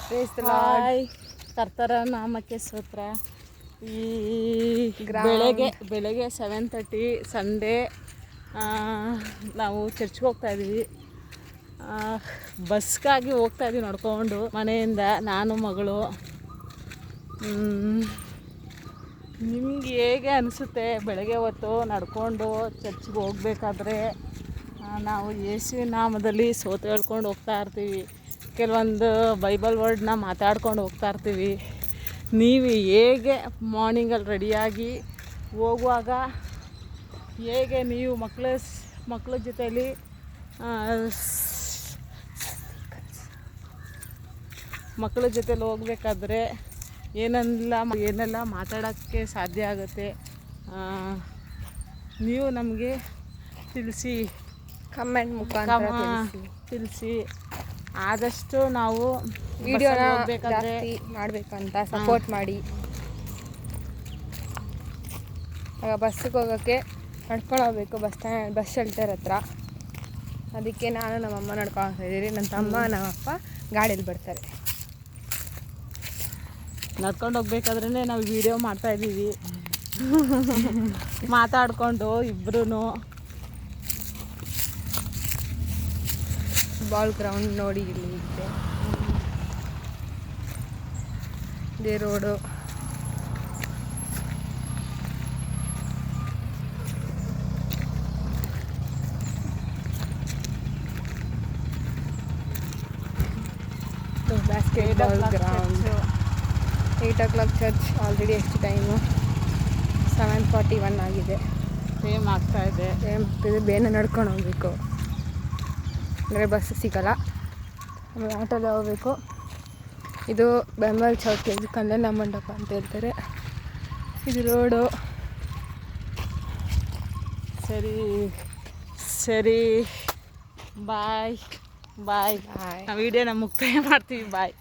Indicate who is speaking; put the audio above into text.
Speaker 1: Hi, ಕರ್ತರ ನಾಮಕ್ಕೆ ಸ್ತೋತ್ರ. ಈ ಬೆಳಗ್ಗೆ 7:30 ಸಂಡೇ ನಾವು ಚರ್ಚ್ಗೆ ಹೋಗ್ತಾಯಿದ್ದೀವಿ. ಬಸ್ಗಾಗಿ ಹೋಗ್ತಾಯಿದ್ದೀವಿ ನಡ್ಕೊಂಡು ಮನೆಯಿಂದ, ನಾನು ಮಗಳು. ನಿಮ್ಗೆ ಹೇಗೆ ಅನಿಸುತ್ತೆ ಬೆಳಗ್ಗೆ ಹೊತ್ತು ನಡ್ಕೊಂಡು ಚರ್ಚ್ಗೆ ಹೋಗ್ಬೇಕಾದ್ರೆ? ನಾವು ಯೇಸುವಿನ ನಾಮದಲ್ಲಿ ಸೋತು ಹೇಳ್ಕೊಂಡು ಹೋಗ್ತಾ ಇರ್ತೀವಿ, ಕೆಲವೊಂದು ಬೈಬಲ್ ವರ್ಡ್ನ ಮಾತಾಡ್ಕೊಂಡು ಹೋಗ್ತಾ ಇರ್ತೀವಿ. ನೀವು ಹೇಗೆ ಮಾರ್ನಿಂಗಲ್ಲಿ ರೆಡಿಯಾಗಿ ಹೋಗುವಾಗ ಹೇಗೆ ನೀವು ಮಕ್ಕಳ ಜೊತೆಯಲ್ಲಿ ಹೋಗ್ಬೇಕಾದ್ರೆ ಏನೆಲ್ಲ ಮಾತಾಡೋಕ್ಕೆ ಸಾಧ್ಯ ಆಗುತ್ತೆ, ನೀವು ನಮಗೆ ತಿಳಿಸಿ,
Speaker 2: ಕಮೆಂಟ್ ಮುಖಾಂತರ
Speaker 1: ತಿಳಿಸಿ. ಆದಷ್ಟು ನಾವು
Speaker 2: ವಿಡಿಯೋನ ಜಾಸ್ತಿ ಮಾಡಬೇಕಂತ ಸಪೋರ್ಟ್ ಮಾಡಿ. ಆಗ ಬಸ್ಸಿಗೆ ಹೋಗೋಕ್ಕೆ ನಡ್ಕೊಂಡು ಹೋಗ್ಬೇಕು, ಬಸ್ ಶೆಲ್ಟರ್ ಹತ್ರ. ಅದಕ್ಕೆ ನಾನು ನಮ್ಮಮ್ಮ ನಡ್ಕೊಂಡು ಹೋಗ್ತಾಯಿದ್ದೀರಿ, ನನ್ನ ತಮ್ಮ ನಮ್ಮಪ್ಪ ಗಾಡೀಲಿ ಬರ್ತಾರೆ.
Speaker 1: ನಡ್ಕೊಂಡು ಹೋಗ್ಬೇಕಾದ್ರೇ ನಾವು ವಿಡಿಯೋ ಮಾಡ್ತಾಯಿದ್ದೀವಿ ಮಾತಾಡಿಕೊಂಡು ಇಬ್ಬರೂ.
Speaker 2: ಬಾಲ್ ಗ್ರೌಂಡ್ ನೋಡಿ, ಇಲ್ಲಿ ಇದೆ ಇದೇ road. Basketball ground. 8 o'clock church. Already ಎಷ್ಟು ಟೈಮು? 7:41 ಆಗಿದೆ.
Speaker 1: ಸೇಮ್ ಆಗ್ತಾಯಿದೆ.
Speaker 2: ಬೇಗ ನಡ್ಕೊಂಡು ಹೋಗ್ಬೇಕು, ಅಂದರೆ ಬಸ್ ಸಿಗೋಲ್ಲ. ಆಮೇಲೆ ಆಟೋದಲ್ಲಿ ಹೋಗ್ಬೇಕು. ಇದು ಬೆಂಬಲ್ ಚೌಕ್, ಇದು ಕಲ್ಯಾಣ ಮಂಟಪ ಅಂತ ಹೇಳ್ತಾರೆ. ಇದು ರೋಡು.
Speaker 1: ಸರಿ ಬಾಯ್. ನಾವು ವಿಡಿಯೋನ ಮುಕ್ತಾಯ ಮಾಡ್ತೀವಿ. ಬಾಯ್.